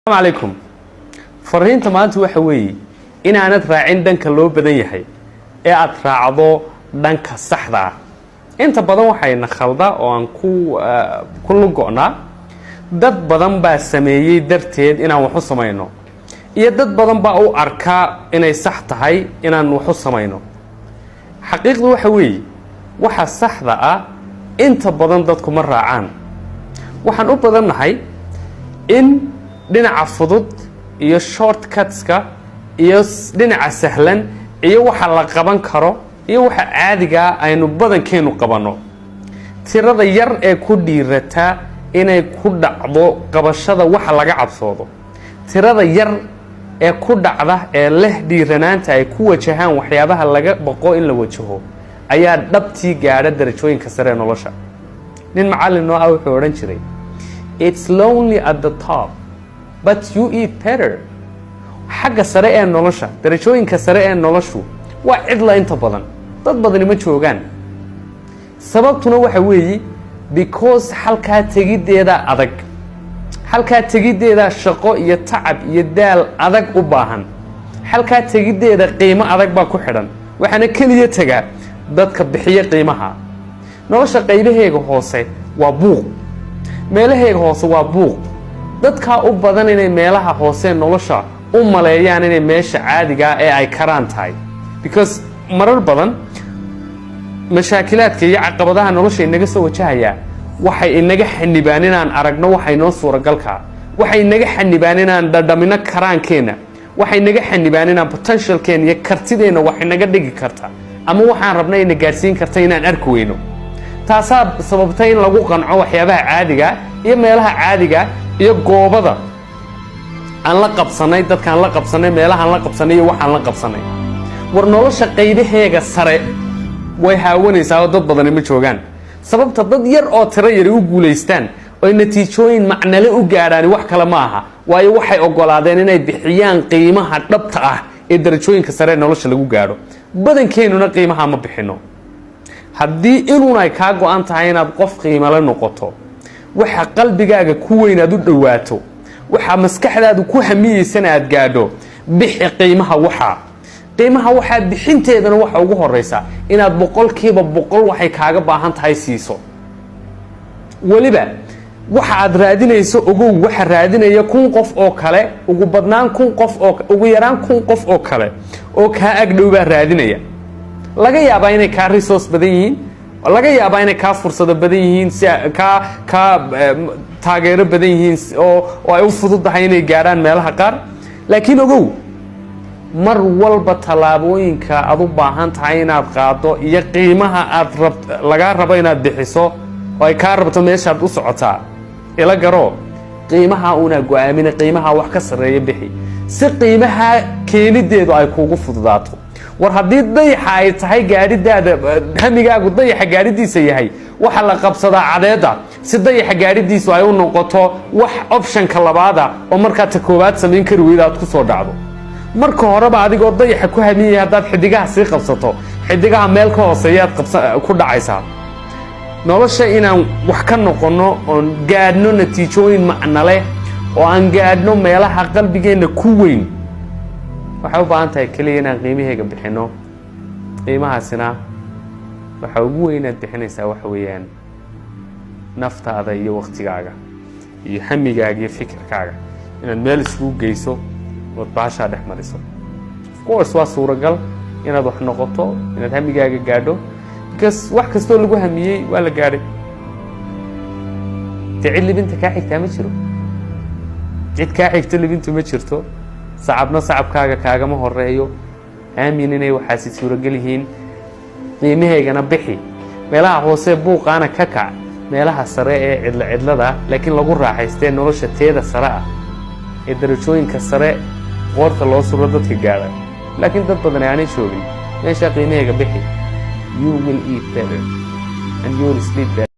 السلام عليكم. fariinta maanta waxa weeye in aanad raacin dhanka loo badan yahay ee aad raacdo dhanka saxda ah. inta badan waxayna khalda oo aan ku lugo'naa dad badan baa sameeyay darteed inaan wax u sameeyno iyo dad badan baa u arkaa inay sax tahay inaan wax u sameeyno. xaqiiqdu waxa weeye waxa saxda ah inta badan dadku ma raacaan. waxaan u badannahay in dhinaca fudud iyo shortcuts-ka iyo dhinaca sahlan iyo waxa la qaban karo iyo waxa caadiga aynu badankeenu qabano. tirada yar ee ku dhiirata inay ku dhacdo qabashada waxa laga cabsoodo, tirada yar ee ku dhacda ee leh dhiiranaanta ay ku wajahaan waxyaabaha laga baqo in la wajaho ayaa dhabtii gaadha darajooyinka sare ee nolosha. nin macallin oo ah wuxuu oran jiray, it's lonely at the top but you eat better. xagga sare ee nolosha, darajooyinka sare ee noloshu waa cidla inta badan, dad badani ma joogaan. sababtuna waxa weeye because halkaa tegideeda adag, halkaa tegideeda shaqo iyo tacab iyo daal adag u baahan, halkaa tegideeda qiimo adag baa ku xidhan. waxaana keliya tagaa dadka bixiya qiimaha. nolosha qaybaheega hoose waa buuq, meelaheega hoose waa buuq. dadka u badan inay meelaha hoose nolosha u maleeyaan inay meesha caadiga ee ay karaan tahay, because marar badan mashaakilaadka iyo caqabadaha nolosha inaga soo wajahaya waxay inaga xanibaan inaan aragno waxay noo suuragalka, waxay inaga xanibaan inaan dhadhamino karaankeena, waxay inaga xanibaan inaan potentialkeena iyo kartideena wax inaga dhigi karta ama waxaan rabnay inay gaarsiin karta inaan arki weyno. taasaa sababtay in lagu qanco waxyaabaha caadiga iyo meelaha caadiga iyo goobada aan la qabsanay, dadkaan la qabsanay, meelahaan la qabsanay iyo waxaan la qabsanay. war nolosha qaybaheega sare way haawanaysaa oo dad badani ma joogaan. sababta dad yar oo tiro yar u guulaystaan oo natiijooyin macnale u gaadhaan wax kale ma aha, waayo waxay ogolaadeen inay bixiyaan qiimaha dhabta ah ee darajooyinka sare ee nolosha lagu gaadho. badankeenuna qiimaha ma bixino. haddii inuun ay kaa go'an tahay inaad qof qiimo la noqoto, waxa qalbigaaga ku weyn aad u dhawaato, waxa maskaxdaadu ku hamiyeysana aad gaadho, bixi qiimaha waxaa bixinteedana waxa ugu horeysa inaad 100% waxay kaaga baahan tahay siiso. waliba waxa aad raadinayso ogow waxa raadinaya 1000 qof oo kale, ugu badnaan 1000 qof oo ugu yaraan 1000 qof oo kale oo ka agdhow baa raadinaya. laga yaabaa inay ka resource badan yihiin, laga yaabaa inay ka fursado badan yihiin, si ka taageero badan yihiin oo ay u fududahay inay gaaraan meelaha qaar. laakiin ogow mar walba talaabooyinka aad u baahan tahay inaad qaado iyo qiimaha aad laga rabo inaad bixiso oo ay ka rabto meeshaad u socotaa, ila garo qiimaha una go'aamina qiimaha wax ka sareeya bixi si qiimaha keenideedu ay kuugu fududaato. war haddii dayaxa ay tahay gaadhidaada, hamigaagu dayaxa gaadhidiisa yahay, waxa la qabsadaa cadeeda si dayaxa gaadhidiisu ay u noqoto wax optionka labaada oo markaa ta koowaad samayn kari weyda aad ku soo dhacdo. marka horeba adigoo dayaxa ku hamiyay haddaad xidigaha sii qabsato, xidigaha meel ka hooseeyaad ku dhacaysaa. nolosha inaan wax ka noqono oon gaadhno natiijooyin macno leh oo aan gaadhno meelaha qalbigeenna ku weyn, waxay u baahan tahay kaliya inaan qiimaheega bixino. qiimahaasina waxa ugu weyn aad bixinaysaa waxa weeyaan naftaada iyo waqtigaaga iyo hamigaaga iyo fikirkaaga inaad meel isugu geyso ood baashaa dhex mariso. of course waa suuragal inaad wax noqoto, inaad hamigaaga gaadho, because wax kastoo lagu hamiyey waa la gaadhay. cid libinta kaa xigtaa ma jiro, cid kaa xigta libintu ma jirto. sacabna sacabkaaga kaagama horeeyo. aamin inay waxaasi suuragal yihiin. qiimaheegana bixi. meelaha hoose buuqaana ka kac, meelaha sare ee cidlada laakiin lagu raaxaystee nolosha teeda sare ah ee darajooyinka sare qoorta loo suro dadka gaadha. laakiin dad badan aanay joogin meesha qiimaheega bixi. you will eat better and you will sleep better.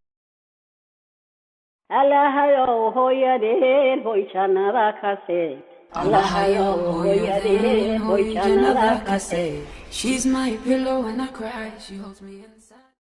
Allahayow hooyadeen hoy jannada ka see. Allahayow hooyadeen hoy jannada ka see. She's my pillow when I cry, she holds me inside.